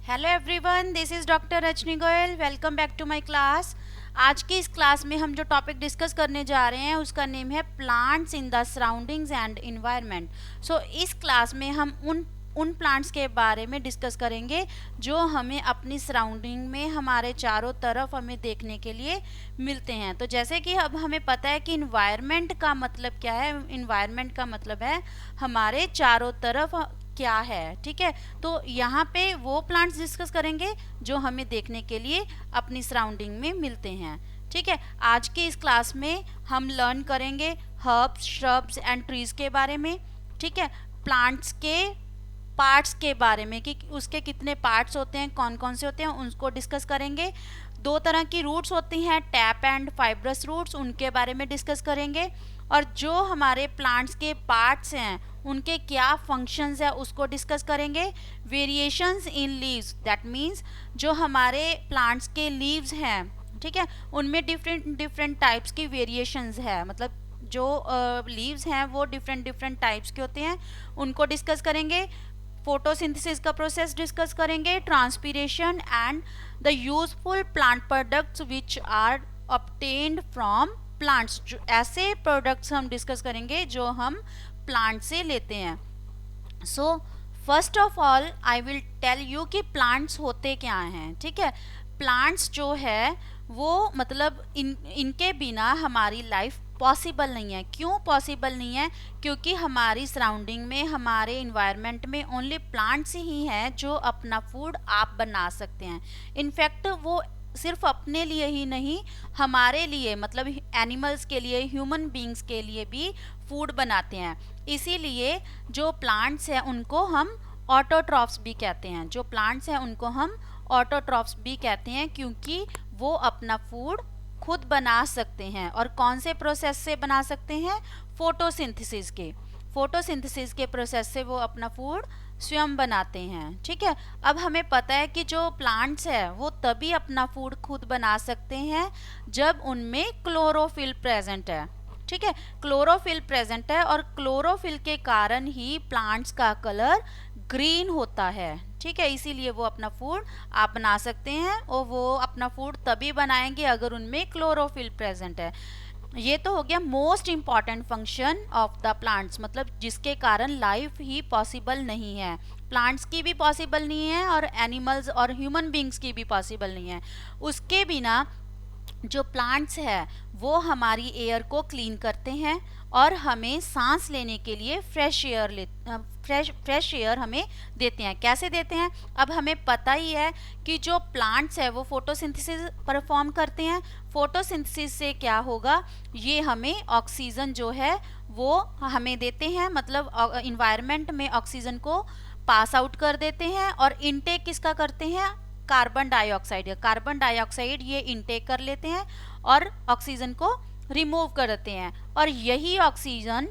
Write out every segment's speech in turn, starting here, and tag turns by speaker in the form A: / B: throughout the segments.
A: Hello everyone, this is doctor Rajni Goyal. Welcome back to my class. आज की इस class में हम जो टॉपिक डिस्कस करने जा रहे हैं उसका नेम है plants in the surroundings and environment. So इस क्लास में हम उन प्लांट्स के बारे में डिस्कस करेंगे जो हमें अपनी सराउंडिंग में हमारे चारों तरफ हमें देखने के लिए मिलते हैं। तो जैसे कि अब हमें पता है कि इन्वायरमेंट का मतलब क्या है। इन्वायरमेंट का मतलब है हमारे चारों तरफ क्या है, ठीक है। तो यहाँ पे वो प्लांट्स डिस्कस करेंगे जो हमें देखने के लिए अपनी सराउंडिंग में मिलते हैं, ठीक है। आज की इस क्लास में हम लर्न करेंगे हर्ब्स, श्रब्स एंड ट्रीज के बारे में, ठीक है। प्लांट्स के पार्ट्स के बारे में कि उसके कितने पार्ट्स होते हैं, कौन कौन से होते हैं, उनको डिस्कस करेंगे। दो तरह की रूट्स होती हैं, टैप एंड फाइब्रस रूट्स, उनके बारे में डिस्कस करेंगे। और जो हमारे प्लांट्स के पार्ट्स हैं उनके क्या फंक्शंस है उसको डिस्कस करेंगे। Variations in leaves, that means जो हमारे प्लांट्स के लीव्स हैं, ठीक है, उनमें डिफरेंट डिफरेंट टाइप्स की वेरिएशंस है। मतलब जो लीव्स हैं वो डिफरेंट डिफरेंट टाइप्स के होते हैं, उनको डिस्कस करेंगे। फोटोसिंथेसिस का प्रोसेस डिस्कस करेंगे, transpiration and the useful plant products which are obtained from plants. जो ऐसे प्रोडक्ट्स हम डिस्कस करेंगे जो हम प्लांट से लेते हैं। So first of all I will tell you कि प्लांट्स होते क्या हैं, ठीक है। प्लांट्स जो है वो मतलब इनके बिना हमारी लाइफ पॉसिबल नहीं है। क्यों पॉसिबल नहीं है? क्योंकि हमारी सराउंडिंग में, हमारे इन्वायरमेंट में ओनली प्लांट्स ही हैं जो अपना फूड आप बना सकते हैं। इनफैक्ट वो सिर्फ अपने लिए ही नहीं, हमारे लिए मतलब एनिमल्स के लिए, ह्यूमन बींग्स के लिए भी फूड बनाते हैं। इसीलिए जो प्लांट्स हैं उनको हम ऑटोट्रॉफ्स भी कहते हैं। जो प्लांट्स हैं उनको हम ऑटोट्रॉफ्स भी कहते हैं क्योंकि वो अपना फूड खुद बना सकते हैं। और कौन से प्रोसेस से बना सकते हैं? फोटोसिंथेसिस के। फोटोसिंथेसिस के प्रोसेस से वो अपना फूड स्वयं बनाते हैं, ठीक है। अब हमें पता है कि जो प्लांट्स है वो तभी अपना फूड खुद बना सकते हैं जब उनमें क्लोरोफिल प्रेजेंट है, ठीक है। क्लोरोफिल प्रेजेंट है और क्लोरोफिल के कारण ही प्लांट्स का कलर ग्रीन होता है, ठीक है। इसीलिए वो अपना फूड आप बना सकते हैं और वो अपना फूड तभी बनाएंगे अगर उनमें क्लोरोफिल प्रेजेंट है। ये तो हो गया most important function of the plants, मतलब जिसके कारण लाइफ ही पॉसिबल नहीं है। प्लांट्स की भी पॉसिबल नहीं है और एनिमल्स और ह्यूमन बींग्स की भी पॉसिबल नहीं है। उसके बिना जो प्लांट्स है वो हमारी एयर को क्लीन करते हैं और हमें सांस लेने के लिए फ्रेश एयर हमें देते हैं। कैसे देते हैं? अब हमें पता ही है कि जो प्लांट्स है वो फोटोसिंथेसिस परफॉर्म करते हैं। फोटोसिंथेसिस से क्या होगा, ये हमें ऑक्सीजन जो है वो हमें देते हैं, मतलब इन्वायरमेंट में ऑक्सीजन को पास आउट कर देते हैं। और इनटेक किसका करते हैं? Carbon dioxide. कार्बन डाइऑक्साइड ये इनटेक कर लेते हैं और ऑक्सीजन को रिमूव कर देते हैं। और यही oxygen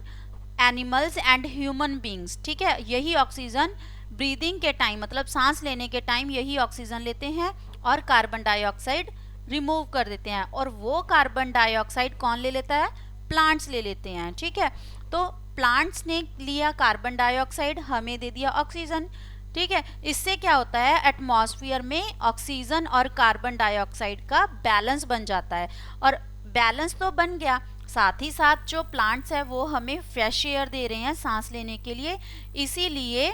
A: animals and human beings, ठीक है, यही ऑक्सीजन ब्रीदिंग के टाइम, मतलब सांस लेने के टाइम यही ऑक्सीजन लेते हैं और कार्बन डाइऑक्साइड रिमूव कर देते हैं। और वो कार्बन डाइऑक्साइड कौन ले लेता है? प्लांट्स ले लेते हैं, ठीक है। तो प्लांट्स ने लिया कार्बन डाइऑक्साइड, हमें दे दिया ऑक्सीजन, ठीक है। इससे क्या होता है, एटमॉस्फेयर में ऑक्सीजन और कार्बन डाइऑक्साइड का बैलेंस बन जाता है। और बैलेंस तो बन गया, साथ ही साथ जो प्लांट्स है वो हमें फ्रेश एयर दे रहे हैं सांस लेने के लिए। इसीलिए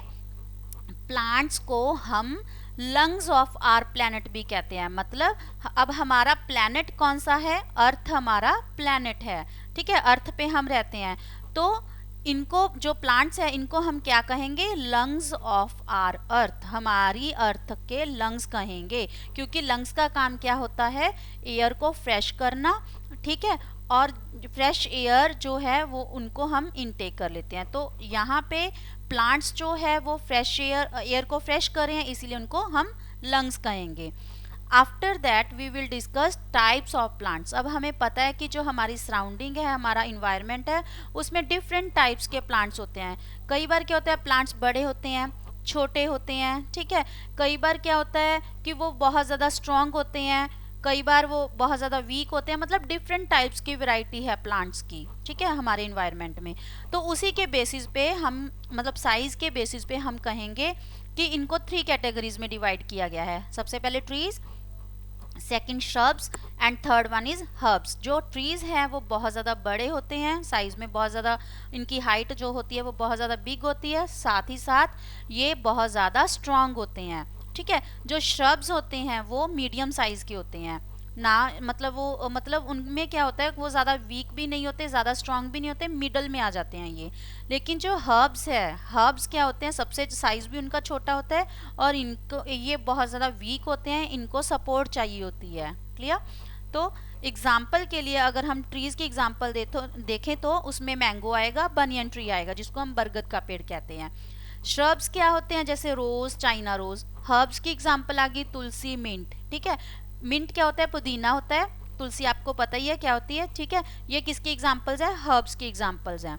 A: प्लांट्स को हम लंग्स ऑफ आवर प्लैनेट भी कहते हैं। मतलब अब हमारा प्लैनेट कौन सा है? अर्थ हमारा प्लैनेट है, ठीक है। अर्थ पे हम रहते हैं, तो इनको, जो प्लांट्स है इनको हम क्या कहेंगे? लंग्स ऑफ आर अर्थ, हमारी अर्थ के लंग्स कहेंगे। क्योंकि लंग्स का काम क्या होता है? एयर को फ्रेश करना, ठीक है। और फ्रेश एयर जो है वो उनको हम इनटेक कर लेते हैं। तो यहाँ पे प्लांट्स जो है वो फ्रेश एयर को फ्रेश कर रहे हैं, इसीलिए उनको हम लंग्स कहेंगे। After that we will discuss types of plants. अब हमें पता है कि जो हमारी सराउंडिंग है, हमारा इन्वायरमेंट है, उसमें डिफरेंट टाइप्स के प्लांट्स होते हैं। कई बार क्या होता है, प्लांट्स बड़े होते हैं, छोटे होते हैं, ठीक है। कई बार क्या होता है कि वो बहुत ज़्यादा स्ट्रॉन्ग होते हैं, कई बार वो बहुत ज़्यादा वीक होते हैं, मतलब डिफरेंट टाइप्स की वैरायटी है प्लांट्स की, ठीक है, हमारे इन्वायरमेंट में। तो उसी के बेसिस पे हम, मतलब साइज के बेसिस पे हम कहेंगे कि इनको 3 कैटेगरीज में डिवाइड किया गया है। सबसे पहले trees, second shrubs and third one is herbs. जो ट्रीज हैं वो बहुत ज़्यादा बड़े होते हैं, साइज में बहुत ज़्यादा, इनकी हाइट जो होती है वो बहुत ज़्यादा बिग होती है, साथ ही साथ ये बहुत ज़्यादा स्ट्रांग होते हैं, ठीक है। जो श्रब्स होते हैं वो मीडियम साइज के होते हैं ना, मतलब वो मतलब उनमें क्या होता है, वो ज़्यादा वीक भी नहीं होते, ज़्यादा स्ट्रांग भी नहीं होते, मिडल में आ जाते हैं ये। लेकिन जो हर्ब्स है, हर्ब्स क्या होते हैं, सबसे साइज भी उनका छोटा होता है और इनको, ये बहुत ज़्यादा वीक होते हैं, इनको सपोर्ट चाहिए होती है। क्लियर? तो एग्जाम्पल के लिए अगर हम ट्रीज की एग्जाम्पल देखें तो उसमें मैंगो आएगा, बनियन ट्री आएगा जिसको हम बरगद का पेड़ कहते हैं। श्रब्स क्या होते हैं, जैसे रोज, चाइना रोज। हर्ब्स की एग्जाम्पल आ गई तुलसी, मिंट, ठीक है। मिंट क्या होता है, पुदीना होता है। तुलसी आपको पता ही है क्या होती है, ठीक है। ये किसकी एग्जाम्पल्स है, हर्ब्स की एग्जाम्पल्स हैं।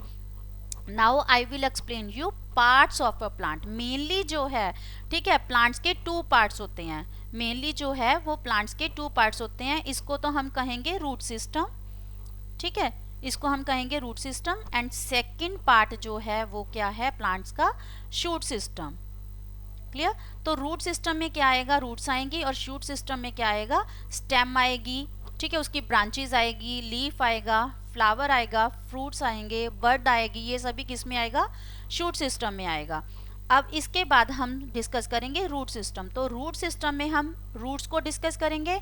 A: Now I will explain you parts of a plant. Mainly जो है, ठीक है, प्लांट्स के 2 पार्ट्स होते हैं। मेनली जो है वो प्लांट्स के 2 पार्ट्स होते हैं। इसको तो हम कहेंगे रूट सिस्टम, ठीक है, इसको हम कहेंगे root system. And second part जो है वो क्या है, प्लांट्स का शूट सिस्टम। क्लियर? तो रूट सिस्टम में क्या आएगा, रूट्स आएंगी, और शूट सिस्टम में क्या आएगा, स्टेम आएगी, ठीक है, उसकी ब्रांचेस आएगी, लीफ आएगा, फ्लावर आएगा, फ्रूट्स आएंगे, बर्ड आएगी, ये सभी किस में आएगा, शूट सिस्टम में आएगा। अब इसके बाद हम डिस्कस करेंगे रूट सिस्टम। तो रूट सिस्टम में हम रूट्स को डिस्कस करेंगे।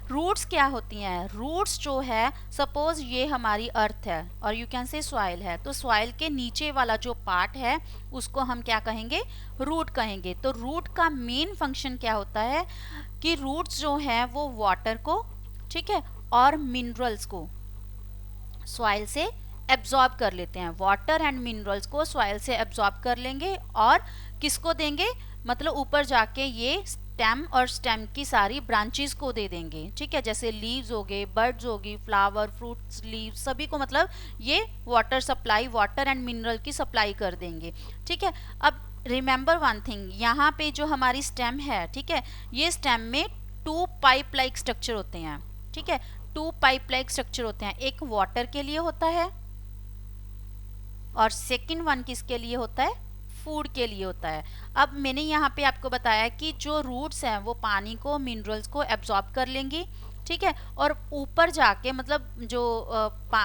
A: रूट्स क्या होती हैं, रूट्स जो है, सपोज ये हमारी अर्थ है और यू कैन से सॉइल है, तो सॉइल के नीचे वाला जो पार्ट है उसको हम क्या कहेंगे, रूट कहेंगे। तो रूट का मेन फंक्शन क्या होता है कि रूट्स जो है वो वाटर को, ठीक है, और मिनरल्स को सॉइल से एब्जॉर्ब कर लेते हैं। वाटर एंड मिनरल्स को सॉइल से एब्जॉर्ब कर लेंगे और किसको देंगे, मतलब ऊपर जाके ये स्टेम और स्टेम की सारी ब्रांचेस को दे देंगे, ठीक है। जैसे लीव्स हो गए, बर्ड्स होगी, फ्लावर, फ्रूट्स, लीव्स, सभी को मतलब ये water supply, water and mineral की सप्लाई कर देंगे, ठीक है। अब रिमेंबर वन थिंग, यहाँ पे जो हमारी स्टेम है, ठीक है, ये स्टेम में 2 पाइप लाइक स्ट्रक्चर होते हैं, ठीक है। 2 पाइप लाइक स्ट्रक्चर होते हैं, एक वाटर के लिए होता है और सेकंड वन किसके लिए होता है, फूड के लिए होता है। अब मैंने यहाँ पे आपको बताया कि जो रूट्स हैं वो पानी को, मिनरल्स को एब्जॉर्ब कर लेंगी, ठीक है, और ऊपर जाके मतलब जो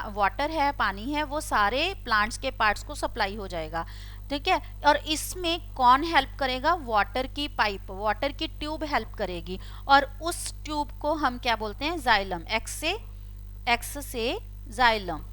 A: वाटर है, पानी है, वो सारे प्लांट्स के पार्ट्स को सप्लाई हो जाएगा, ठीक है। और इसमें कौन हेल्प करेगा, वाटर की पाइप, वाटर की ट्यूब हेल्प करेगी, और उस ट्यूब को हम क्या बोलते हैं, जाइलम, एक्स से जाइलम,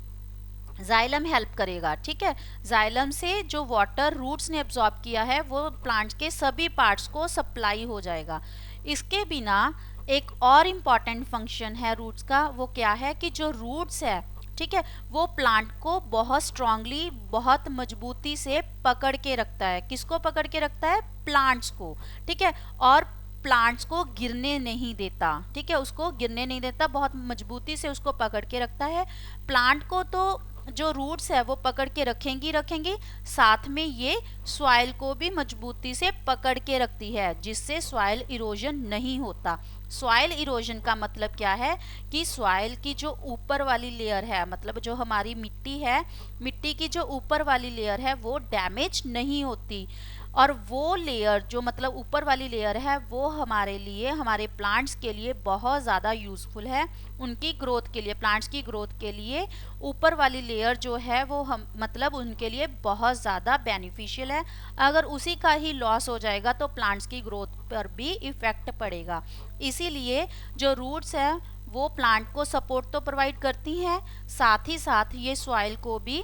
A: जाइलम हेल्प करेगा, ठीक है। जाइलम से जो वाटर रूट्स ने एब्जॉर्ब किया है वो प्लांट्स के सभी पार्ट्स को सप्लाई हो जाएगा। इसके बिना एक और इम्पॉर्टेंट फंक्शन है रूट्स का, वो क्या है कि जो रूट्स है, ठीक है, वो प्लांट को बहुत स्ट्रांगली, बहुत मजबूती से पकड़ के रखता है। किसको पकड़ के रखता है, प्लांट्स को, ठीक है, और प्लांट्स को गिरने नहीं देता, ठीक है, उसको गिरने नहीं देता, बहुत मजबूती से उसको पकड़ के रखता है। प्लांट को तो जो रूट्स है वो पकड़ के रखेंगी, साथ में ये सॉइल को भी मजबूती से पकड़ के रखती है, जिससे सॉइल इरोजन नहीं होता। सॉइल इरोजन का मतलब क्या है कि सॉइल की जो ऊपर वाली लेयर है, मतलब जो हमारी मिट्टी है, मिट्टी की जो ऊपर वाली लेयर है वो डैमेज नहीं होती, और वो लेयर जो मतलब ऊपर वाली लेयर है वो हमारे लिए, हमारे प्लांट्स के लिए बहुत ज़्यादा यूज़फुल है, उनकी ग्रोथ के लिए, प्लांट्स की ग्रोथ के लिए ऊपर वाली लेयर जो है वो हम मतलब उनके लिए बहुत ज़्यादा बेनिफिशियल है। अगर उसी का ही लॉस हो जाएगा तो प्लांट्स की ग्रोथ पर भी इफ़ेक्ट पड़ेगा। इसीलिए जो रूट्स है वो प्लांट को सपोर्ट तो प्रोवाइड करती हैं, साथ ही साथ ये सॉइल को भी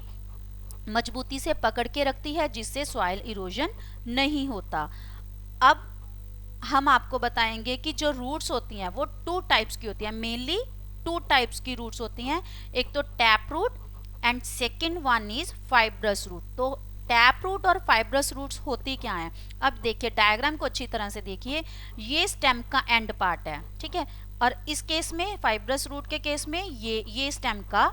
A: मजबूती से पकड़ के रखती है, जिससे सॉइल इरोजन नहीं होता। अब हम आपको बताएंगे कि जो रूट्स होती हैं वो 2 टाइप्स की होती हैं, मेनली 2 टाइप्स की रूट्स होती हैं, एक तो tap root and second one is fibrous root. तो टैप रूट और फाइब्रस रूट्स होती क्या हैं, अब देखिए डायग्राम को अच्छी तरह से देखिए, ये स्टेम का एंड पार्ट है, ठीक है, और इस केस में फाइब्रस रूट के केस में ये स्टेम का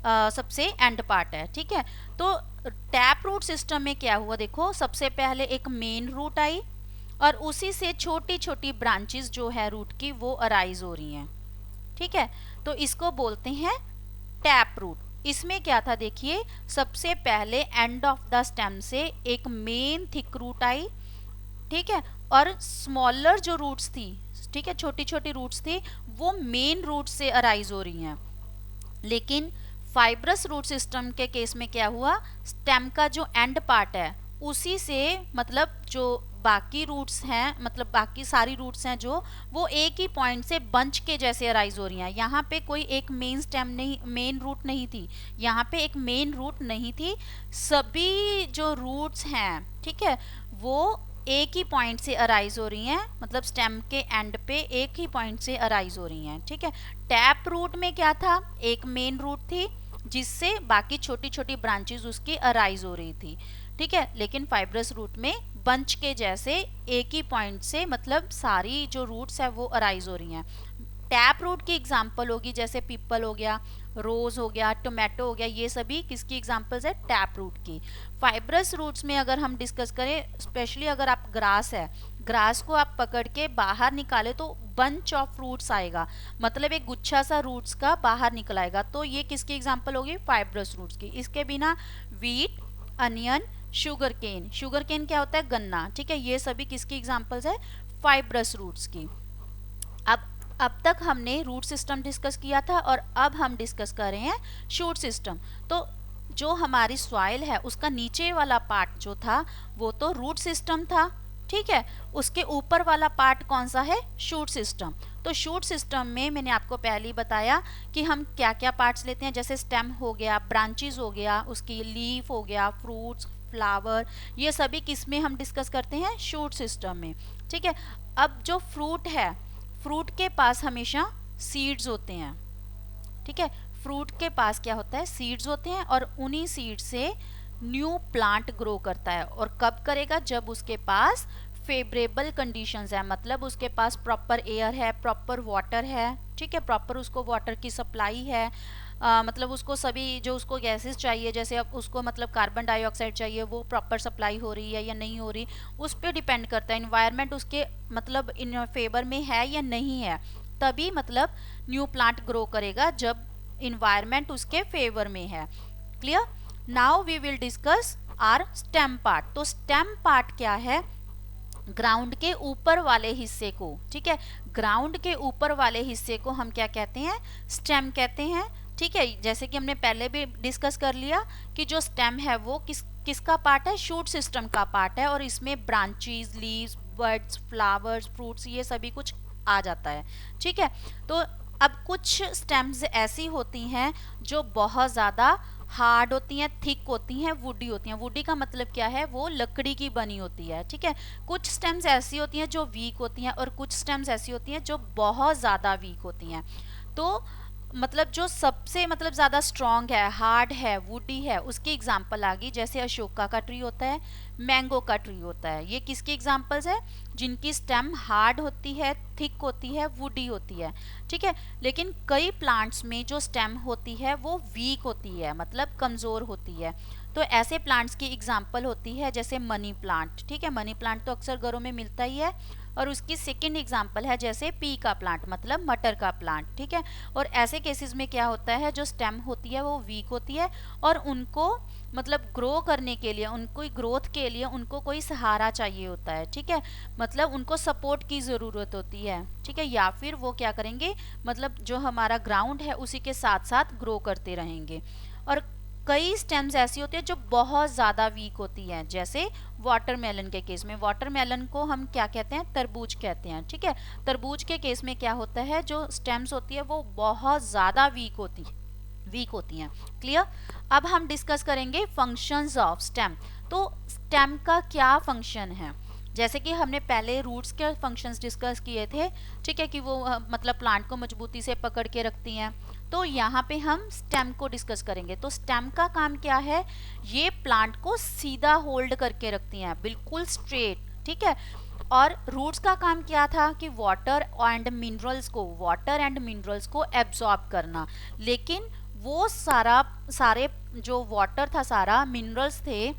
A: सबसे एंड पार्ट है, ठीक है। तो टैप रूट सिस्टम में क्या हुआ, देखो सबसे पहले एक मेन रूट आई और उसी से छोटी छोटी ब्रांचेस जो है रूट की वो अराइज हो रही हैं, ठीक है, तो इसको बोलते हैं टैप रूट। इसमें क्या था देखिए, सबसे पहले एंड ऑफ द स्टेम से एक मेन थिक रूट आई, ठीक है, और स्मॉलर जो रूट्स थी, ठीक है, छोटी छोटी रूट्स थी, वो मेन रूट से अराइज हो रही हैं। लेकिन फाइब्रस रूट सिस्टम के केस में क्या हुआ, स्टेम का जो एंड पार्ट है उसी से, मतलब जो बाकी रूट्स हैं, मतलब बाकी सारी रूट्स हैं जो, वो एक ही पॉइंट से बंच के जैसे अराइज हो रही हैं। यहाँ पे कोई एक मेन स्टेम नहीं, मेन रूट नहीं थी, यहाँ पे एक मेन रूट नहीं थी, सभी जो रूट्स हैं, ठीक है, वो एक ही पॉइंट से अराइज हो रही हैं, मतलब स्टेम के एंड पे एक ही पॉइंट से अराइज हो रही हैं, ठीक है। टैप रूट में क्या था, एक मेन रूट थी जिससे बाकी छोटी छोटी ब्रांचेस उसकी अराइज हो रही थी, ठीक है। लेकिन फाइब्रस रूट में बंच के जैसे एक ही पॉइंट से, मतलब सारी जो रूट्स है वो अराइज हो रही हैं। टैप रूट की एग्जांपल होगी जैसे पीपल हो गया, रोज हो गया, टोमेटो हो गया, ये सभी किसकी एग्जांपल्स है, टैप रूट की। फाइब्रस रूट्स में अगर हम डिस्कस करें, स्पेशली अगर आप ग्रास है, ग्रास को आप पकड़ के बाहर निकाले तो बंच ऑफ फ्रूट्स आएगा, मतलब एक गुच्छा सा रूट्स का बाहर निकल आएगा, तो ये किसकी एग्जांपल होगी, फाइब्रस रूट्स की। इसके बिना wheat, onion, sugar cane, sugar cane क्या होता है, गन्ना, ठीक है, ये सभी किसकी एग्जांपल्स है, फाइब्रस रूट्स की। अब तक हमने रूट सिस्टम डिस्कस किया था और अब हम डिस्कस कर रहे हैं शूट सिस्टम। तो जो हमारी सॉइल है उसका नीचे वाला पार्ट जो था वो तो रूट सिस्टम था, ठीक है, उसके ऊपर वाला पार्ट कौन सा है, शूट सिस्टम। तो शूट सिस्टम में मैंने आपको पहले ही बताया कि हम क्या क्या पार्ट्स लेते हैं, जैसे स्टेम हो गया, ब्रांचेस हो गया, उसकी लीफ हो गया, फ्रूट्स, फ्लावर, ये सभी किस में हम डिस्कस करते हैं, शूट सिस्टम में, ठीक है। अब जो फ्रूट है, फ्रूट के पास हमेशा सीड्स होते हैं, ठीक है, फ्रूट के पास क्या होता है, सीड्स होते हैं, और उन्हीं सीड से न्यू प्लांट ग्रो करता है। और कब करेगा, जब उसके पास फेवरेबल कंडीशंस है, मतलब उसके पास प्रॉपर एयर है, प्रॉपर वाटर है, ठीक है, प्रॉपर उसको वाटर की सप्लाई है, मतलब उसको सभी जो उसको गैसेस चाहिए, जैसे अब उसको मतलब कार्बन डाइऑक्साइड चाहिए, वो प्रॉपर सप्लाई हो रही है या नहीं हो रही, उस पर डिपेंड करता है। इन्वायरमेंट उसके मतलब इन फेवर में है या नहीं है, तभी मतलब न्यू प्लांट ग्रो करेगा, जब इन्वायरमेंट उसके फेवर में है। Clear. Now we will discuss our stem part. तो स्टेम पार्ट क्या है, ग्राउंड के ऊपर वाले हिस्से को, ठीक है, ग्राउंड के ऊपर वाले हिस्से को हम क्या कहते हैं, स्टेम कहते हैं, ठीक है। जैसे कि हमने पहले भी डिस्कस कर लिया कि जो स्टेम है वो किसका पार्ट है, शूट सिस्टम का पार्ट है, और इसमें branches, leaves, birds, flowers, fruits, ये सभी कुछ आ जाता है, ठीक है। तो अब कुछ स्टेम्स ऐसी होती हैं जो बहुत ज़्यादा हार्ड होती हैं, थिक होती हैं, वुडी होती हैं। वुडी का मतलब क्या है, वो लकड़ी की बनी होती है, ठीक है। कुछ स्टेम्स ऐसी होती हैं जो वीक होती हैं, और कुछ स्टेम्स ऐसी होती हैं जो बहुत ज़्यादा वीक होती हैं। तो मतलब जो सबसे मतलब ज़्यादा स्ट्रॉन्ग है, हार्ड है, वुडी है, उसकी एग्जाम्पल आ गई, जैसे अशोका का ट्री होता है, मैंगो का ट्री होता है, ये किसकी एग्जाम्पल्स है, जिनकी स्टेम हार्ड होती है, थिक होती है, वुडी होती है, ठीक है। लेकिन कई प्लांट्स में जो स्टेम होती है वो वीक होती है, मतलब कमज़ोर होती है। तो ऐसे प्लांट्स की एग्जाम्पल होती है जैसे मनी प्लांट, ठीक है, मनी प्लांट तो अक्सर घरों में मिलता ही है। और उसकी सेकेंड एग्जाम्पल है जैसे पी का प्लांट, मतलब मटर का प्लांट, ठीक है। और ऐसे केसेस में क्या होता है, जो स्टेम होती है वो वीक होती है, और उनको मतलब ग्रो करने के लिए, उनको ग्रोथ के लिए उनको कोई सहारा चाहिए होता है, ठीक है, मतलब उनको सपोर्ट की ज़रूरत होती है, ठीक है, या फिर वो क्या करेंगे, मतलब जो हमारा ग्राउंड है उसी के साथ साथ ग्रो करते रहेंगे। और कई स्टेम्स ऐसी होती है जो बहुत ज़्यादा वीक होती हैं, जैसे वाटरमेलन के केस में, वाटरमेलन को हम क्या कहते हैं, तरबूज कहते हैं, ठीक है। तरबूज के केस में क्या होता है, जो स्टेम्स होती है वो बहुत ज़्यादा वीक होती हैं। क्लियर। अब हम डिस्कस करेंगे फंक्शंस ऑफ स्टेम। तो स्टेम का क्या फंक्शन है, जैसे कि हमने पहले रूट्स के फंक्शंस डिस्कस किए थे, ठीक है, कि वो मतलब प्लांट को मजबूती से पकड़ के रखती हैं। तो यहाँ पे हम स्टेम को डिस्कस करेंगे। तो स्टेम का काम क्या है, ये प्लांट को सीधा होल्ड करके रखती हैं, बिल्कुल स्ट्रेट, ठीक है। और रूट्स का काम क्या था कि वाटर एंड मिनरल्स को एब्जॉर्ब करना। लेकिन वो सारे जो वाटर था, सारा मिनरल्स थे,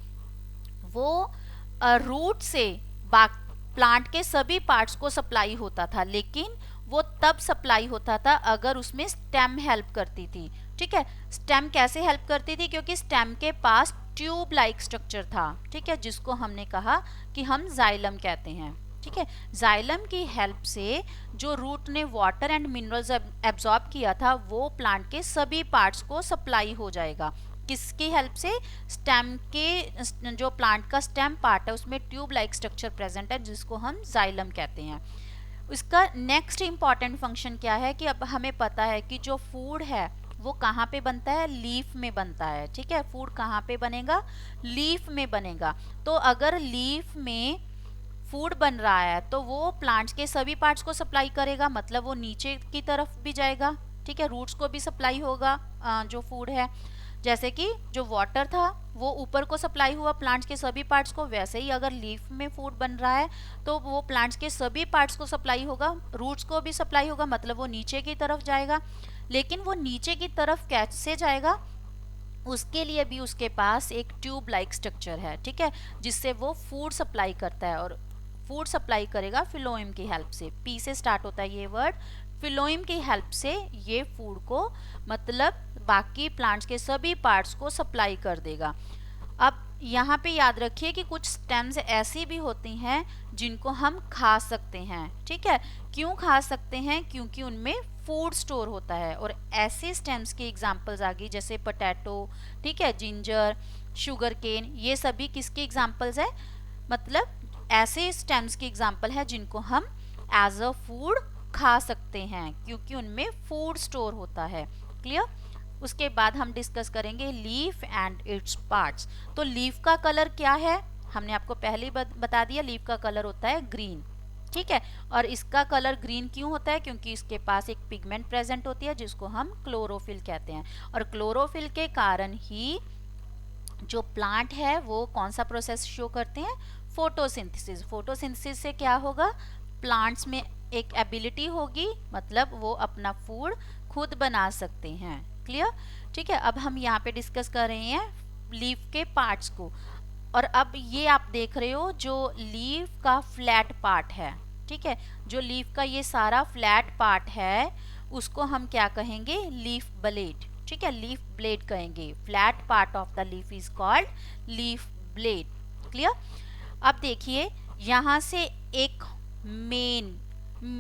A: वो रूट से प्लांट के सभी पार्ट्स को सप्लाई होता था, लेकिन वो तब सप्लाई होता था अगर उसमें स्टेम हेल्प करती थी। ठीक है, स्टेम कैसे हेल्प करती थी? क्योंकि स्टेम के पास ट्यूब लाइक स्ट्रक्चर था, ठीक है, जिसको हमने कहा कि हम जाइलम कहते हैं। ठीक है, जाइलम की हेल्प से जो रूट ने वाटर एंड मिनरल्स एब्जॉर्ब किया था वो प्लांट के सभी पार्ट्स को सप्लाई हो जाएगा। किसकी हेल्प से? स्टेम के, जो प्लांट का स्टेम पार्ट है उसमें ट्यूब लाइक स्ट्रक्चर प्रेजेंट है जिसको हम जाइलम कहते हैं। इसका नेक्स्ट इंपॉर्टेंट फंक्शन क्या है कि अब हमें पता है कि जो फूड है वो कहाँ पे बनता है? लीफ में बनता है। ठीक है, फूड कहाँ पे बनेगा? लीफ में बनेगा। तो अगर लीफ में फूड बन रहा है तो वो प्लांट्स के सभी पार्ट्स को सप्लाई करेगा, मतलब वो नीचे की तरफ भी जाएगा। ठीक है, रूट्स को भी सप्लाई होगा जो फूड है। जैसे कि जो वाटर था वो ऊपर को सप्लाई हुआ प्लांट्स के सभी पार्ट्स को, वैसे ही अगर लीफ में फूड बन रहा है तो वो प्लांट्स के सभी पार्ट्स को सप्लाई होगा, रूट्स को भी सप्लाई होगा, मतलब वो नीचे की तरफ जाएगा। लेकिन वो नीचे की तरफ कैसे जाएगा? उसके लिए भी उसके पास एक ट्यूब लाइक स्ट्रक्चर है। ठीक है, जिससे वो फूड सप्लाई करता है, और फूड सप्लाई करेगा फिलोएम की हेल्प से। पी से स्टार्ट होता है ये वर्ड। फिलोएम की हेल्प से ये फूड को, मतलब बाकी प्लांट्स के सभी पार्ट्स को सप्लाई कर देगा। अब यहाँ पे याद रखिए कि कुछ स्टेम्स ऐसी भी होती हैं जिनको हम खा सकते हैं। ठीक है, क्यों खा सकते हैं? क्योंकि उनमें फूड स्टोर होता है। और ऐसे स्टेम्स की एग्जांपल्स आ गई जैसे पोटैटो, ठीक है, जिंजर, शुगर केन, ये सभी किसकी एग्जांपल्स है? मतलब ऐसे स्टेम्स की एग्जांपल है जिनको हम एज अ फूड खा सकते हैं क्योंकि उनमें फूड स्टोर होता है। क्लियर? उसके बाद हम डिस्कस करेंगे लीफ एंड इट्स पार्ट्स। तो लीफ का कलर क्या है? हमने आपको पहले ही बता दिया, लीफ का कलर होता है ग्रीन। ठीक है, और इसका कलर ग्रीन क्यों होता है? क्योंकि इसके पास एक पिगमेंट प्रेजेंट होती है जिसको हम क्लोरोफिल कहते हैं। और क्लोरोफिल के कारण ही जो प्लांट है वो कौन सा प्रोसेस शो करते हैं? फोटोसिंथेसिस। फोटोसिंथेसिस से क्या होगा? प्लांट्स में एक एबिलिटी होगी, मतलब वो अपना फूड खुद बना सकते हैं। क्लियर? ठीक है, अब हम यहाँ पे डिस्कस कर रहे हैं लीफ के पार्ट्स को। और अब ये आप देख रहे हो जो लीफ का फ्लैट पार्ट है, ठीक है, जो लीफ का ये सारा फ्लैट पार्ट है उसको हम क्या कहेंगे? Leaf blade. ठीक है, लीफ ब्लेड कहेंगे। Flat part of the leaf is called leaf blade. Clear? अब देखिए यहाँ से एक मेन,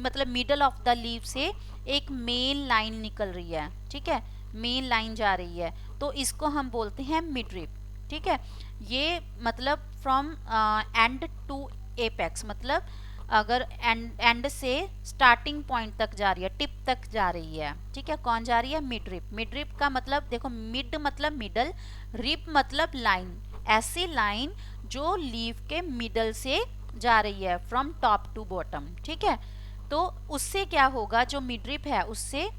A: मतलब मिडल ऑफ द लीफ से एक मेन लाइन निकल रही है। ठीक है, मेन लाइन जा रही है, तो इसको हम बोलते हैं मिडरिप। ठीक है, ये मतलब फ्रॉम एंड टू एपेक्स, मतलब अगर एंड से स्टार्टिंग पॉइंट तक जा रही है, टिप तक जा रही है। ठीक है, कौन जा रही है? मिडरिप। मिडरिप का मतलब देखो, मिड मतलब मिडल, रिप मतलब लाइन, ऐसी लाइन जो लीफ के मिडल से जा रही है, फ्रॉम टॉप टू बॉटम। ठीक है, तो उससे क्या होगा? जो मिडरिप है उससे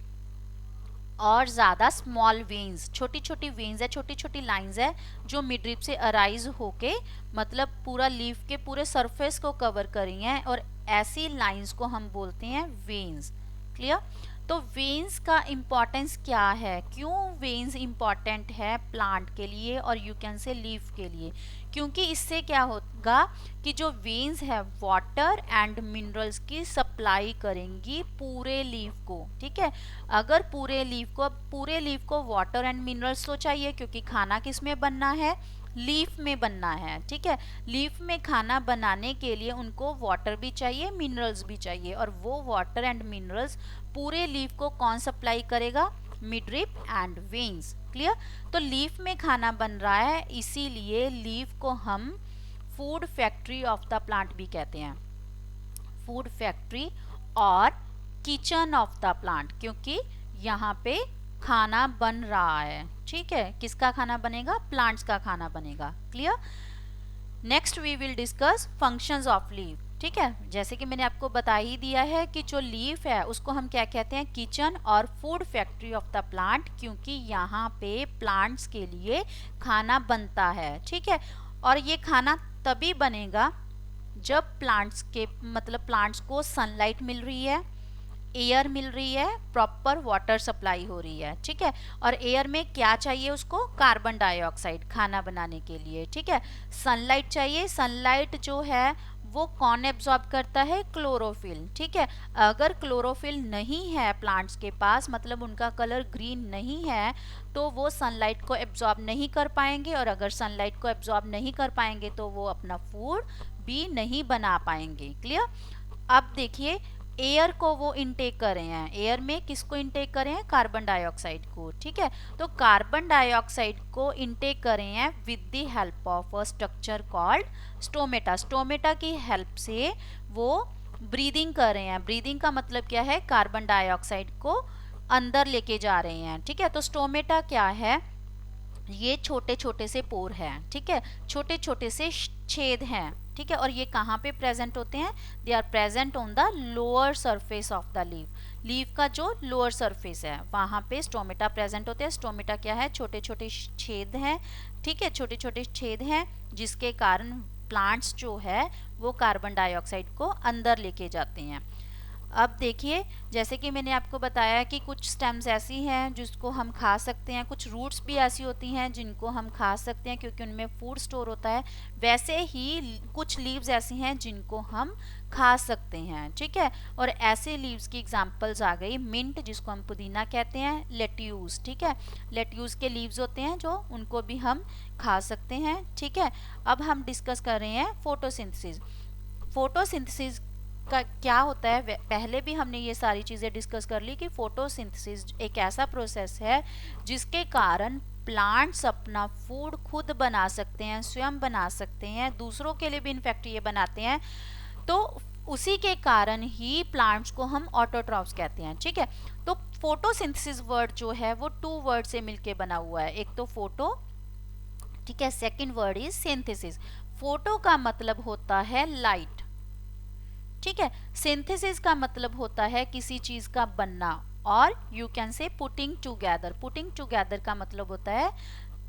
A: और ज़्यादा स्मॉल वेन्स, छोटी छोटी वेन्स है, छोटी छोटी लाइंस है जो मिडरिप से अराइज होके मतलब पूरा लीफ के पूरे सरफेस को कवर कर रही हैं, और ऐसी लाइंस को हम बोलते हैं वेन्स। क्लियर? तो वेन्स का इम्पोर्टेंस क्या है? क्यों वेन्स इम्पॉर्टेंट है प्लांट के लिए और यू कैन से लीफ के लिए? क्योंकि इससे क्या होगा कि जो वेन्स है वाटर एंड मिनरल्स की सप्लाई करेंगी पूरे लीफ को। ठीक है, अगर पूरे लीफ को वाटर एंड मिनरल्स तो चाहिए, क्योंकि खाना किस में बनना है? लीफ में बनना है। ठीक है, लीफ में खाना बनाने के लिए उनको वाटर भी चाहिए, मिनरल्स भी चाहिए, और वो वाटर एंड मिनरल्स पूरे लीफ को कौन सप्लाई करेगा? Midrib and veins. क्लियर? तो लीफ में खाना बन रहा है, इसीलिए लीफ को हम food factory of the plant भी कहते हैं। फूड फैक्ट्री और किचन ऑफ द प्लांट, क्योंकि यहाँ पे खाना बन रहा है। ठीक है, किसका खाना बनेगा? प्लांट्स का खाना बनेगा। Clear? Next we will discuss functions of leaf. ठीक है, जैसे कि मैंने आपको बता ही दिया है कि जो लीफ है उसको हम क्या कहते हैं? किचन और food factory of the plant, क्योंकि यहाँ पे प्लांट्स के लिए खाना बनता है। ठीक है, और ये खाना तभी बनेगा जब प्लांट्स को सनलाइट मिल रही है, एयर मिल रही है, प्रॉपर वाटर सप्लाई हो रही है। ठीक है, और एयर में क्या चाहिए उसको? कार्बन डाइऑक्साइड, खाना बनाने के लिए। ठीक है, सनलाइट चाहिए। सनलाइट जो है वो कौन एब्जॉर्ब करता है? क्लोरोफिल। ठीक है, अगर क्लोरोफिल नहीं है प्लांट्स के पास, मतलब उनका कलर ग्रीन नहीं है, तो वो सनलाइट को एब्जॉर्ब नहीं कर पाएंगे, और अगर सनलाइट को एब्जॉर्ब नहीं कर पाएंगे तो वो अपना फूड भी नहीं बना पाएंगे। क्लियर? अब देखिए, एयर को वो इनटेक कर रहे हैं। एयर में किसको इनटेक कर रहे हैं? कार्बन डाइऑक्साइड को। ठीक है, तो कार्बन डाइऑक्साइड को इनटेक कर रहे हैं with the help of a structure called stomata. Stomata की हेल्प से वो ब्रीदिंग कर रहे हैं। ब्रीदिंग का मतलब क्या है? कार्बन डाइऑक्साइड को अंदर लेके जा रहे हैं। ठीक है, तो स्टोमेटा क्या है? ये छोटे छोटे से पोर हैं। ठीक है, छोटे छोटे से छेद हैं। ठीक है, और ये कहाँ पे प्रेजेंट होते हैं? They are present on the lower surface of the leaf. Leaf का जो लोअर सरफेस है वहाँ पे स्टोमेटा प्रेजेंट होते हैं। स्टोमेटा क्या है? छोटे छोटे छेद हैं। ठीक है, छोटे छोटे छेद हैं जिसके कारण प्लांट्स जो है वो कार्बन डाइऑक्साइड को अंदर लेके जाते हैं। अब देखिए, जैसे कि मैंने आपको बताया कि कुछ स्टेम्स ऐसी हैं जिसको हम खा सकते हैं, कुछ रूट्स भी ऐसी होती हैं जिनको हम खा सकते हैं क्योंकि उनमें फूड स्टोर होता है। वैसे ही कुछ लीव्स ऐसी हैं जिनको हम खा सकते हैं। ठीक है, और ऐसे लीव्स की एग्जांपल्स आ गई मिंट, जिसको हम पुदीना कहते हैं, लेट्यूस। ठीक है, लेट्यूस के लीव्स होते हैं जो, उनको भी हम खा सकते हैं। ठीक है, अब हम डिस्कस कर रहे हैं फोटोसिंथेसिस। फोटोसिंथेसिस का क्या होता है? पहले भी हमने ये सारी चीज़ें डिस्कस कर ली कि फोटोसिंथेसिस एक ऐसा प्रोसेस है जिसके कारण प्लांट्स अपना फूड खुद बना सकते हैं, स्वयं बना सकते हैं, दूसरों के लिए भी इनफैक्ट ये बनाते हैं। तो उसी के कारण ही प्लांट्स को हम ऑटोट्रॉफ्स कहते हैं। ठीक है, तो फोटोसिंथेसिस वर्ड जो है वो 2 वर्ड से मिलके बना हुआ है। एक तो फोटो, ठीक है, second word is synthesis. Photo का मतलब होता है लाइट। ठीक है, सिंथेसिस का मतलब होता है किसी चीज का बनना, और you can say putting together. Putting together का मतलब होता है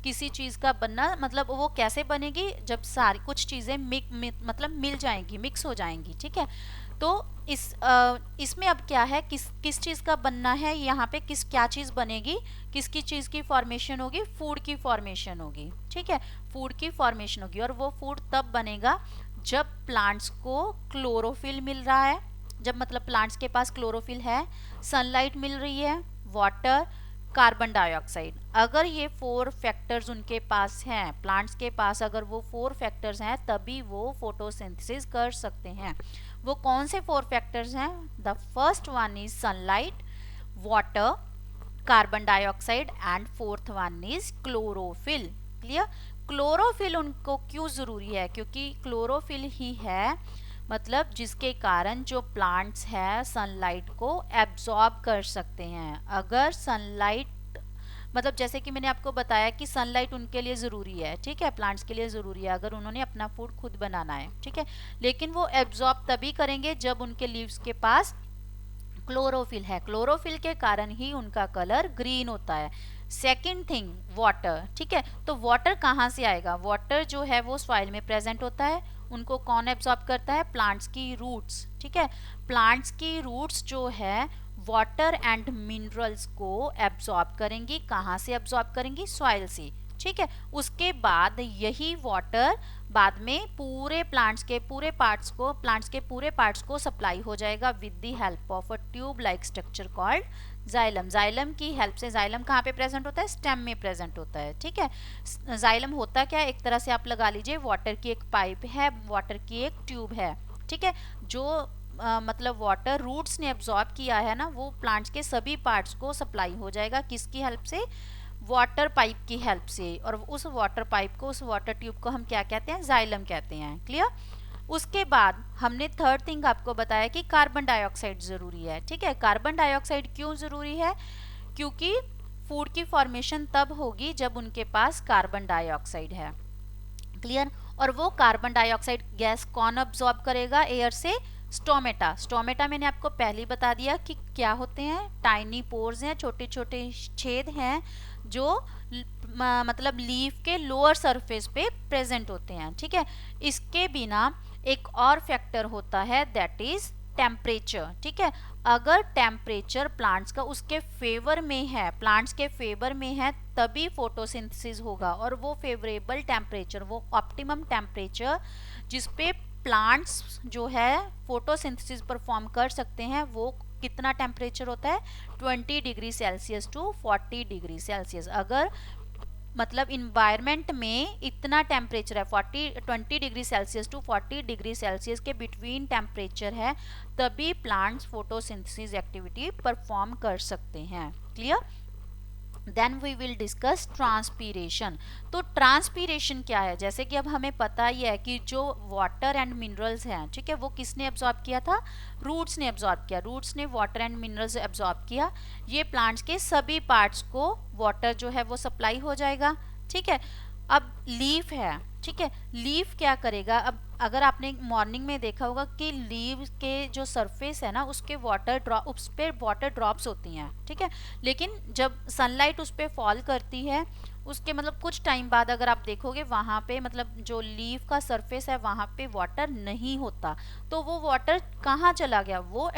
A: किसी चीज का बनना। मतलब वो कैसे बनेगी? जब सारी कुछ चीजें मतलब मिल जाएंगी, मिक्स हो जाएंगी। ठीक है, तो इसमें अब क्या है, किस चीज का बनना है? यहाँ पे क्या चीज बनेगी? किसकी चीज की फॉर्मेशन होगी? फूड की फॉर्मेशन होगी। ठीक है, फूड की फॉर्मेशन होगी, और वो फूड तब बनेगा जब प्लांट्स को क्लोरोफिल मिल रहा है। जब मतलब प्लांट्स के पास क्लोरोफिल है, सनलाइट मिल रही है, वाटर, कार्बन डाइऑक्साइड। अगर ये 4 फैक्टर्स उनके पास हैं, प्लांट्स के पास अगर वो 4 फैक्टर्स हैं, तभी वो फोटोसिंथेसिस कर सकते हैं। वो कौन से 4 फैक्टर्स हैं? The first one is sunlight, water, carbon dioxide, and fourth one is chlorophyll. Clear? Chlorophyll उनको क्यों जरूरी है? क्योंकि क्लोरोफिल ही है मतलब जिसके कारण जो प्लांट्स है सनलाइट को एब्जॉर्ब कर सकते हैं। अगर सनलाइट, मतलब जैसे कि मैंने आपको बताया कि सनलाइट उनके लिए ज़रूरी है। ठीक है, प्लांट्स के लिए ज़रूरी है अगर उन्होंने अपना फूड खुद बनाना है। ठीक है, लेकिन वो एब्जॉर्ब तभी करेंगे जब उनके लीव्स के पास क्लोरोफिल है। क्लोरोफिल के कारण ही उनका कलर ग्रीन होता है। Second thing, water. ठीक है, तो वाटर कहाँ से आएगा? वाटर जो है वो सॉइल में प्रेजेंट होता है। उनको कौन एब्जॉर्ब करता है? प्लांट्स की रूट्स। ठीक है, प्लांट्स की रूट्स जो है वाटर एंड मिनरल्स को एब्जॉर्ब करेंगी। कहाँ से एब्जॉर्ब करेंगी? सॉइल से। ठीक है, उसके बाद यही वाटर बाद में पूरे प्लांट्स के पूरे पार्ट्स को सप्लाई हो जाएगा with the help of a tube like structure called xylem. Xylem की हेल्प से, जाइलम कहाँ पे प्रेजेंट होता है? स्टेम में प्रेजेंट होता है। ठीक है, जाइलम होता क्या है? एक तरह से आप लगा लीजिए वाटर की एक पाइप है, वाटर की एक ट्यूब है। ठीक है, जो मतलब वाटर रूट्स ने एब्जॉर्ब किया है ना, वो प्लांट्स के सभी पार्ट्स को सप्लाई हो जाएगा। किसकी हेल्प से? वाटर पाइप की हेल्प से। और उस वाटर पाइप को, उस वाटर ट्यूब को हम क्या कहते हैं? जाइलम कहते हैं। क्लियर? उसके बाद हमने थर्ड थिंग आपको बताया कि कार्बन डाइऑक्साइड जरूरी है। ठीक है, कार्बन डाइऑक्साइड क्यों जरूरी है? क्योंकि फूड की फॉर्मेशन तब होगी जब उनके पास कार्बन डाइऑक्साइड है। क्लियर? और वो कार्बन डाइऑक्साइड गैस कौन अब्सॉर्ब करेगा एयर से? स्टोमेटा। स्टोमेटा मैंने आपको पहले ही बता दिया कि क्या होते हैं? टाइनी पोर्स हैं, छोटे छोटे छेद हैं जो मतलब लीफ के लोअर सरफेस पे प्रेजेंट होते हैं। ठीक है, इसके बिना एक और फैक्टर होता है दैट इज टेम्परेचर। ठीक है, अगर टेम्परेचर प्लांट्स का उसके फेवर में है, प्लांट्स के फेवर में है, तभी फोटोसिंथेसिस होगा। और वो फेवरेबल टेम्परेचर, वो ऑप्टिमम टेम्परेचर जिस पे प्लांट्स जो है फोटोसिंथेसिस परफॉर्म कर सकते हैं वो कितना टेम्परेचर होता है 20 degree Celsius to 40 degree Celsius. अगर मतलब इन्वायरमेंट में इतना टेम्परेचर है 20 degree Celsius to 40 degree Celsius के बिटवीन टेम्परेचर है, तभी प्लांट्स फोटोसिंथेसिस एक्टिविटी परफॉर्म कर सकते हैं। Clear? Then we will discuss transpiration. तो ट्रांसपीरेशन क्या है? जैसे कि अब हमें पता ही है कि जो वाटर एंड मिनरल्स हैं, ठीक है, वो किसने एब्जॉर्ब किया था? रूट्स ने एब्जॉर्ब किया। रूट्स ने वाटर एंड मिनरल्स एब्जॉर्ब किया। ये प्लांट्स के सभी पार्ट्स को वाटर जो है वो सप्लाई हो जाएगा। ठीक है, अब लीफ है, ठीक है, लीफ क्या करेगा? अब अगर आपने मॉर्निंग में देखा होगा कि लीव के जो सरफेस है ना उसके उस पर वाटर ड्रॉप्स होती हैं, ठीक है, लेकिन जब सनलाइट उस पर फॉल करती है उसके मतलब कुछ टाइम बाद अगर आप देखोगे वहाँ पे मतलब जो लीफ का सरफेस है वहाँ पे वाटर नहीं होता। तो वो वाटर कहाँ चला गया? वो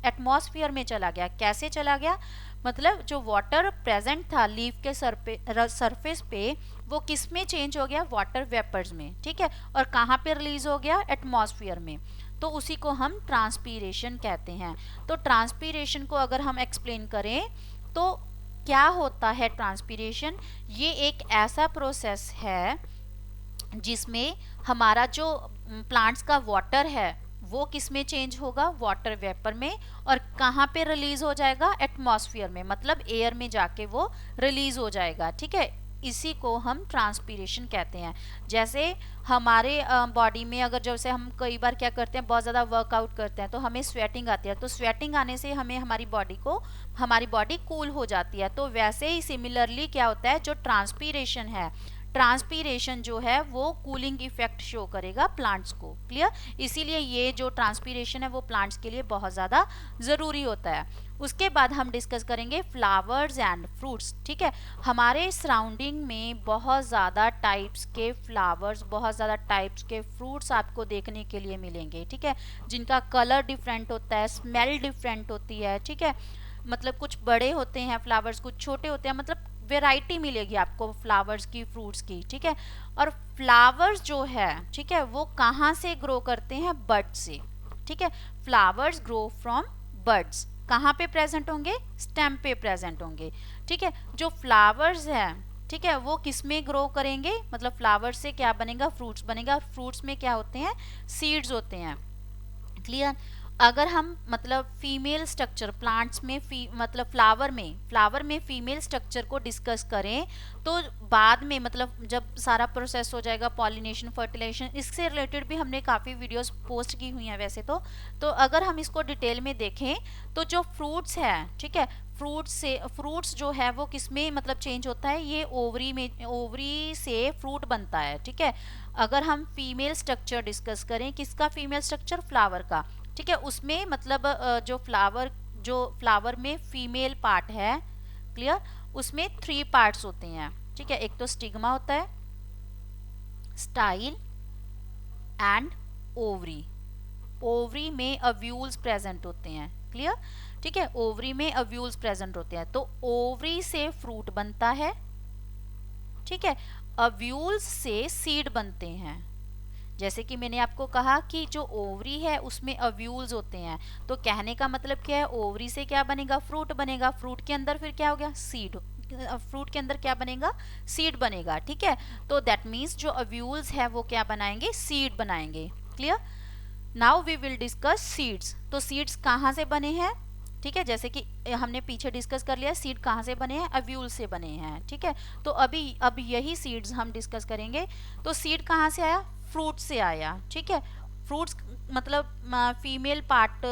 A: एटमॉस्फेयर में चला गया। कैसे चला गया? मतलब जो वाटर प्रेजेंट था लीफ के सरफेस पे वो किस में चेंज हो गया? वाटर वेपर्स में। ठीक है, और कहाँ पे रिलीज हो गया? एटमॉस्फेयर में। तो उसी को हम ट्रांसपीरेशन कहते हैं। तो ट्रांसपीरेशन को अगर हम एक्सप्लेन करें तो क्या होता है ट्रांसपीरेशन? ये एक ऐसा प्रोसेस है जिसमें हमारा जो प्लांट्स का वाटर है वो किस में चेंज होगा? वाटर वेपर में। और कहाँ पे रिलीज हो जाएगा? एटमॉस्फेयर में, मतलब एयर में जाके वो रिलीज हो जाएगा। ठीक है, इसी को हम ट्रांसपीरेशन कहते हैं। जैसे हमारे बॉडी में अगर जैसे हम कई बार क्या करते हैं, बहुत ज़्यादा वर्कआउट करते हैं तो हमें स्वेटिंग आती है, तो स्वेटिंग आने से हमें हमारी बॉडी कूल हो जाती है। तो वैसे ही सिमिलरली क्या होता है, जो ट्रांसपीरेशन है, ट्रांसपीरेशन जो है वो कूलिंग इफेक्ट शो करेगा प्लांट्स को। क्लियर? इसीलिए ये जो ट्रांसपीरेशन है वो प्लांट्स के लिए बहुत ज़्यादा ज़रूरी होता है। उसके बाद हम डिस्कस करेंगे फ्लावर्स एंड फ्रूट्स। ठीक है, हमारे सराउंडिंग में बहुत ज़्यादा टाइप्स के फ्लावर्स, बहुत ज़्यादा टाइप्स के फ्रूट्स आपको देखने के लिए मिलेंगे। ठीक है, जिनका कलर डिफरेंट होता है, स्मेल डिफरेंट होती है। ठीक है, मतलब कुछ बड़े होते हैं फ्लावर्स, कुछ छोटे होते हैं, मतलब वेराइटी मिलेगी आपको फ्लावर्स की, फ्रूट्स की। ठीक है, और फ्लावर्स जो है, ठीक है, वो कहाँ से ग्रो करते हैं? बर्ड से। ठीक है, फ्लावर्स ग्रो फ्रॉम बर्ड्स। कहाँ पे प्रेजेंट होंगे? स्टेम पे प्रेजेंट होंगे। ठीक है, जो फ्लावर्स हैं, ठीक है, वो किस में ग्रो करेंगे? मतलब फ्लावर्स से क्या बनेगा? फ्रूट्स बनेगा। फ्रूट्स में क्या होते हैं? सीड्स होते हैं। क्लियर? अगर हम मतलब फीमेल स्ट्रक्चर प्लांट्स में मतलब फ्लावर में फीमेल स्ट्रक्चर को डिस्कस करें तो बाद में मतलब जब सारा प्रोसेस हो जाएगा, पॉलिनेशन, फर्टिलाइजेशन, इससे रिलेटेड भी हमने काफ़ी वीडियोस पोस्ट की हुई हैं वैसे तो अगर हम इसको डिटेल में देखें तो जो फ्रूट्स है, ठीक है, फ्रूट्स जो है वो किस में मतलब चेंज होता है? ये ओवरी से फ्रूट बनता है। ठीक है, अगर हम फीमेल स्ट्रक्चर डिस्कस करें, किसका फीमेल स्ट्रक्चर? फ्लावर का। ठीक है, उसमें मतलब जो फ्लावर में फीमेल पार्ट है, क्लियर, उसमें 3 पार्ट्स होते हैं। ठीक है, एक तो स्टिग्मा होता है, स्टाइल एंड ओवरी। ओवरी में अव्यूल्स प्रेजेंट होते हैं। क्लियर? ठीक है, ओवरी में अव्यूल्स प्रेजेंट होते हैं। तो ओवरी से फ्रूट बनता है। ठीक है, अव्यूल्स से सीड बनते हैं। जैसे कि मैंने आपको कहा कि जो ओवरी है उसमें अव्यूल्स होते हैं, तो कहने का मतलब क्या है? ओवरी से क्या बनेगा? फ्रूट बनेगा। फ्रूट के अंदर फिर क्या हो गया? सीड। फ्रूट के अंदर क्या बनेगा? सीड बनेगा। ठीक है, तो दैट मीन्स जो अव्यूल्स है वो क्या बनाएंगे? सीड बनाएंगे। Clear? Now we will discuss seeds. तो सीड्स कहाँ से बने हैं? ठीक है, जैसे कि हमने पीछे डिस्कस कर लिया सीड कहाँ से बने हैं? अव्यूल से बने हैं। ठीक है, तो अब यही सीड्स हम डिस्कस करेंगे। तो सीड कहाँ से आया? फ्रूट से आया। ठीक है, फ्रूट्स मतलब फीमेल पार्ट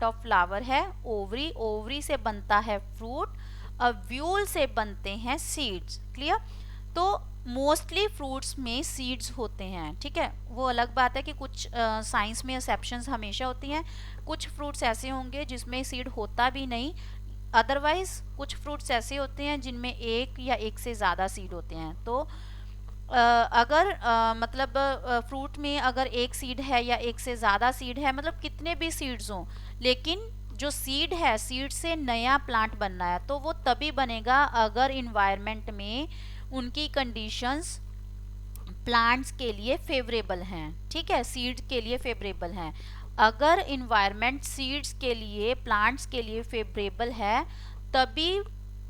A: ऑफ फ्लावर है ओवरी। ओवरी से बनता है फ्रूट, अव्यूल से बनते हैं सीड्स। क्लियर? तो मोस्टली फ्रूट्स में सीड्स होते हैं। ठीक है, वो अलग बात है कि कुछ साइंस में एक्सेप्शंस हमेशा होती हैं। कुछ फ्रूट्स ऐसे होंगे जिसमें सीड होता भी नहीं, अदरवाइज कुछ फ्रूट्स ऐसे होते हैं जिनमें एक या एक से ज़्यादा सीड होते हैं। तो अगर मतलब फ्रूट में अगर एक सीड है या एक से ज़्यादा सीड है, मतलब कितने भी सीड्स हों, लेकिन जो सीड है, सीड से नया प्लांट बनना है तो वो तभी बनेगा अगर इन्वायरमेंट में उनकी कंडीशंस प्लांट्स के लिए फेवरेबल हैं, ठीक है, सीड्स के लिए फेवरेबल हैं। अगर इन्वायरमेंट सीड्स के लिए, प्लांट्स के लिए फेवरेबल है, तभी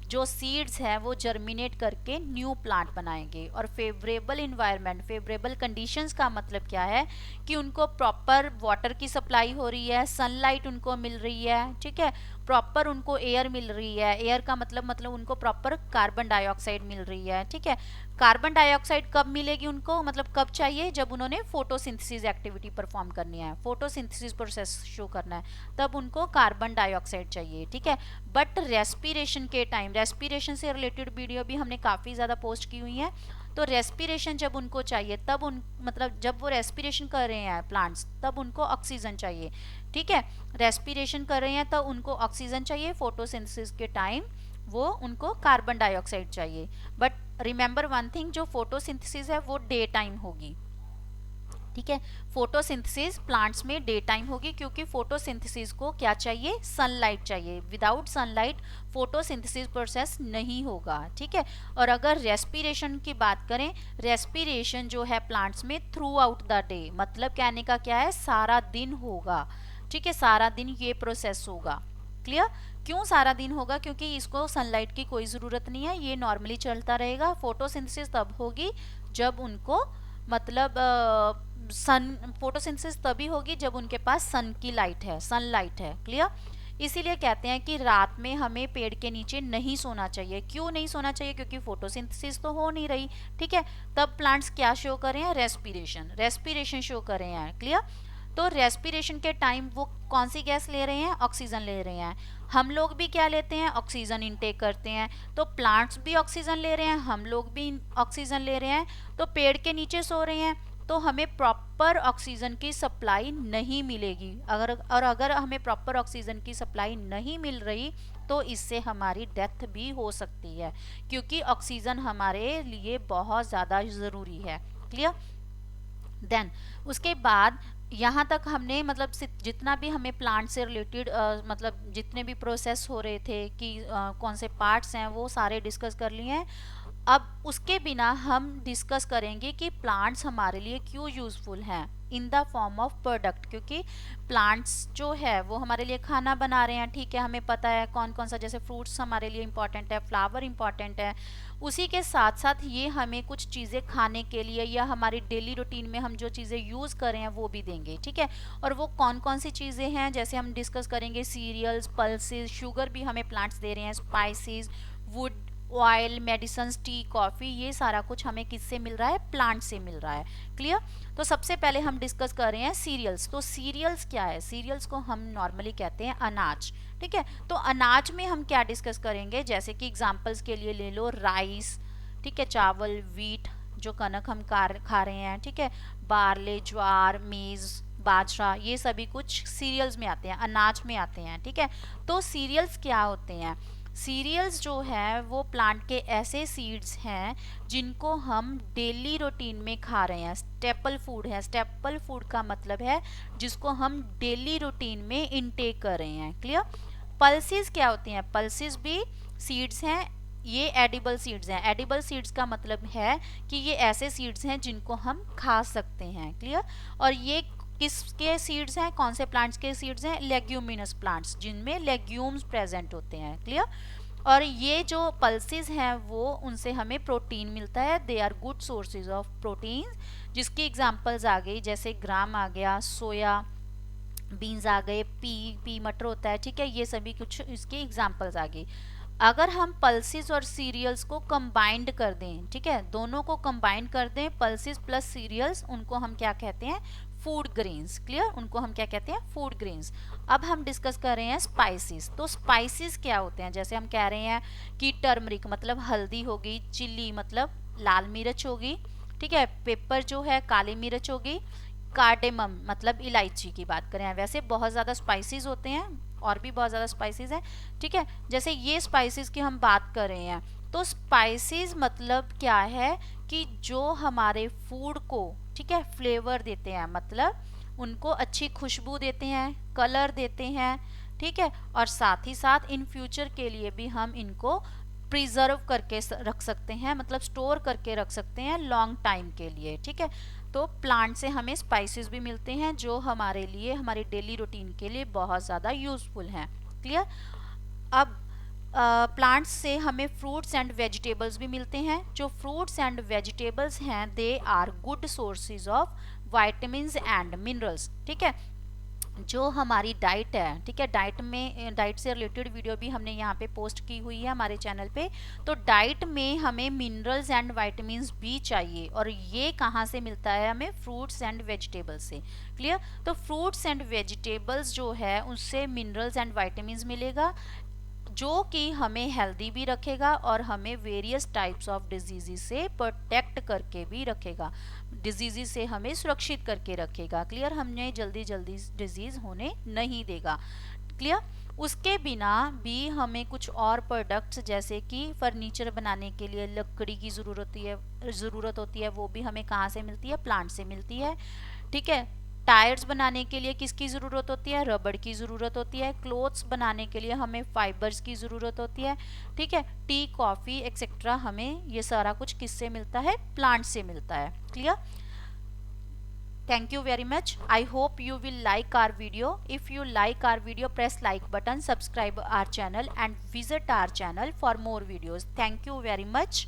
A: जो सीड्स है वो जर्मिनेट करके न्यू प्लांट बनाएंगे। और फेवरेबल इन्वायरमेंट, फेवरेबल कंडीशंस का मतलब क्या है कि उनको प्रॉपर वाटर की सप्लाई हो रही है, सनलाइट उनको मिल रही है, ठीक है, प्रॉपर उनको एयर मिल रही है। एयर का मतलब उनको प्रॉपर कार्बन डाइऑक्साइड मिल रही है, ठीक है। कार्बन डाइऑक्साइड कब मिलेगी उनको, मतलब कब चाहिए, जब उन्होंने फोटोसिंथेसिस एक्टिविटी परफॉर्म करनी है, फोटोसिंथेसिस प्रोसेस शो करना है, तब उनको कार्बन डाइऑक्साइड चाहिए, ठीक है। बट रेस्पिरेशन के टाइम, रेस्पिरेशन से रिलेटेड वीडियो भी हमने काफ़ी ज़्यादा पोस्ट की हुई है, तो रेस्पिरेशन जब उनको चाहिए तब मतलब जब वो रेस्पिरेशन कर रहे हैं प्लांट्स, तब उनको ऑक्सीजन चाहिए, ठीक है। रेस्पिरेशन कर रहे हैं तो उनको ऑक्सीजन चाहिए, फोटोसिंथेसिस के टाइम वो उनको कार्बन डाइऑक्साइड चाहिए। बट रिमेंबर वन थिंग, जो फोटोसिंथेसिस है वो डे टाइम होगी, ठीक है। फोटोसिंथेसिस प्लांट्स में डे टाइम होगी, क्योंकि फोटोसिंथेसिस को क्या चाहिए, सनलाइट चाहिए। विदाउट सनलाइट फोटोसिंथेसिस प्रोसेस नहीं होगा, ठीक है। और अगर रेस्पिरेशन की बात करें, रेस्पिरेशन जो है प्लांट्स में थ्रू आउट द डे, मतलब कहने का क्या है, सारा दिन होगा, ठीक है, सारा दिन ये प्रोसेस होगा। क्लियर? क्यों सारा दिन होगा, क्योंकि इसको सनलाइट की कोई ज़रूरत नहीं है, ये नॉर्मली चलता रहेगा। फोटोसिंथेसिस तब होगी जब उनको, मतलब सन, फोटोसिंथेसिस तभी होगी जब उनके पास सन की लाइट है, सनलाइट है। क्लियर? इसीलिए कहते हैं कि रात में हमें पेड़ के नीचे नहीं सोना चाहिए। क्यों नहीं सोना चाहिए, क्योंकि फोटोसिंथेसिस तो हो नहीं रही, ठीक है। तब प्लांट्स क्या शो कर रहे हैं, रेस्पिरेशन, रेस्पिरेशन शो कर रहे हैं। क्लियर? तो रेस्पिरेशन के टाइम वो कौन सी गैस ले रहे हैं, ऑक्सीजन ले रहे हैं। हम लोग भी क्या लेते हैं, ऑक्सीजन इनटेक करते हैं, तो प्लांट्स भी ऑक्सीजन ले रहे हैं, हम लोग भी ऑक्सीजन ले रहे हैं। तो पेड़ के नीचे सो रहे हैं तो हमें प्रॉपर ऑक्सीजन की सप्लाई नहीं मिलेगी। अगर हमें प्रॉपर ऑक्सीजन की सप्लाई नहीं मिल रही तो इससे हमारी डेथ भी हो सकती है, क्योंकि ऑक्सीजन हमारे लिए बहुत ज़्यादा ज़रूरी है। क्लियर? देन उसके बाद यहाँ तक हमने, मतलब जितना भी हमें प्लांट से रिलेटेड मतलब जितने भी प्रोसेस हो रहे थे कि कौन से पार्ट्स हैं, वो सारे डिस्कस कर लिए हैं। अब उसके बिना हम डिस्कस करेंगे कि प्लांट्स हमारे लिए क्यों यूज़फुल हैं in the form of product, क्योंकि प्लांट्स जो है वो हमारे लिए खाना बना रहे हैं, ठीक है। हमें पता है कौन कौन सा, जैसे फ्रूट्स हमारे लिए इंपॉर्टेंट है, फ्लावर इंपॉर्टेंट है। उसी के साथ साथ ये हमें कुछ चीज़ें खाने के लिए या हमारी डेली रूटीन में हम जो चीज़ें यूज़ कर रहे हैं वो भी देंगे, ठीक है। और वो कौन कौन सी चीज़ें हैं, जैसे हम डिस्कस करेंगे, सीरियल्स, पल्सेस, शुगर भी हमें प्लांट्स दे रहे हैं, spices, would, oil, medicine, T, coffee, ये सारा कुछ हमें किससे मिल रहा है, प्लांट से मिल रहा है। क्लियर? तो सबसे पहले हम डिस्कस कर रहे हैं सीरियल्स। तो सीरियल्स क्या है, सीरियल्स को हम नॉर्मली कहते हैं अनाज, ठीक है। तो अनाज में हम क्या डिस्कस करेंगे, जैसे कि एग्जांपल्स के लिए ले लो राइस, ठीक है, चावल, वीट जो कनक हम खा रहे हैं, ठीक है, बार्ले, ज्वार, मेज़, बाजरा, ये सभी कुछ सीरियल्स में आते हैं, अनाज में आते हैं, ठीक है। तो सीरियल्स क्या होते हैं, सीरियल्स जो है वो प्लांट के ऐसे सीड्स हैं जिनको हम डेली रूटीन में खा रहे हैं, स्टेपल फूड है। स्टेपल फूड का मतलब है जिसको हम डेली रूटीन में इनटेक कर रहे हैं। क्लियर? पल्सेस क्या होती हैं, पल्सेस भी सीड्स हैं, ये एडिबल सीड्स हैं। एडिबल सीड्स का मतलब है कि ये ऐसे सीड्स हैं जिनको हम खा सकते हैं। क्लियर? और ये किसके सीड्स हैं, कौन से प्लांट्स के सीड्स हैं, लेग्यूमिनस प्लांट्स, जिनमें लेग्यूम्स प्रेजेंट होते हैं। क्लियर? और ये जो पल्सेस हैं वो उनसे हमें प्रोटीन मिलता है, they are good sources of protein, जिसकी एग्जांपल्स आ गई, जैसे ग्राम आ गया, सोया बीन्स आ गए, पी मटर होता है, ठीक है, ये सभी कुछ इसकी एग्जांपल्स आ गई। अगर हम पल्सेस और सीरियल्स को कंबाइंड कर दें, ठीक है, दोनों को कंबाइन कर दें, पल्सेस प्लस सीरियल्स, उनको हम क्या कहते हैं, फूड ग्रेन्स। क्लियर? उनको हम क्या कहते हैं, फूड ग्रेन्स। अब हम डिस्कस कर रहे हैं स्पाइसेस। तो स्पाइसेस क्या होते हैं, जैसे हम कह रहे हैं कि टर्मरिक मतलब हल्दी होगी, चिल्ली मतलब लाल मिर्च होगी, ठीक है, पेपर जो है काली मिर्च होगी, कार्डेमम मतलब इलायची की बात करें, वैसे बहुत ज़्यादा स्पाइसेस होते हैं और भी बहुत ज़्यादा स्पाइसेस हैं, ठीक है। जैसे ये स्पाइसेस की हम बात कर रहे हैं, तो स्पाइसेस मतलब क्या है कि जो हमारे फूड को, ठीक है, फ्लेवर देते हैं, मतलब उनको अच्छी खुशबू देते हैं, कलर देते हैं, ठीक है, और साथ ही साथ इन फ्यूचर के लिए भी हम इनको प्रिजर्व करके रख सकते हैं, मतलब स्टोर करके रख सकते हैं लॉन्ग टाइम के लिए, ठीक है। तो प्लांट से हमें स्पाइसेस भी मिलते हैं जो हमारे लिए, हमारे डेली रूटीन के लिए बहुत ज़्यादा यूजफुल हैं। क्लियर। अब प्लांट्स से हमें फ्रूट्स एंड वेजिटेबल्स भी मिलते हैं। जो फ्रूट्स एंड वेजिटेबल्स हैं they are good sources of vitamins and minerals, ठीक है। जो हमारी डाइट है, ठीक है, डाइट में, डाइट से रिलेटेड वीडियो भी हमने यहाँ पे पोस्ट की हुई है हमारे चैनल पे। तो डाइट में हमें मिनरल्स एंड वाइटामिन्स भी चाहिए, और ये कहाँ से मिलता है हमें? फ्रूट्स एंड वेजिटेबल्स से। क्लियर। तो फ्रूट्स एंड वेजिटेबल्स जो है उससे मिनरल्स एंड वाइटामिन्स मिलेगा, जो कि हमें हेल्दी भी रखेगा और हमें वेरियस टाइप्स ऑफ डिजीज़ से प्रोटेक्ट करके भी रखेगा, डिजीज़ से हमें सुरक्षित करके रखेगा। क्लियर। हमें जल्दी जल्दी डिजीज़ होने नहीं देगा। क्लियर। उसके बिना भी हमें कुछ और प्रोडक्ट्स, जैसे कि फर्नीचर बनाने के लिए लकड़ी की ज़रूरत होती है, वो भी हमें कहाँ से मिलती है? प्लांट से मिलती है, ठीक है। टायर्स बनाने के लिए किसकी ज़रूरत होती है? रबड़ की ज़रूरत होती है। क्लोथ्स बनाने के लिए हमें फाइबर्स की ज़रूरत होती है, ठीक है। टी, कॉफ़ी एक्सेट्रा, हमें ये सारा कुछ किससे मिलता है? प्लांट से मिलता है। Clear. Thank you very much. I hope you will like our video. If you like our video, press like button, subscribe our channel and visit our channel for more videos. Thank you very much.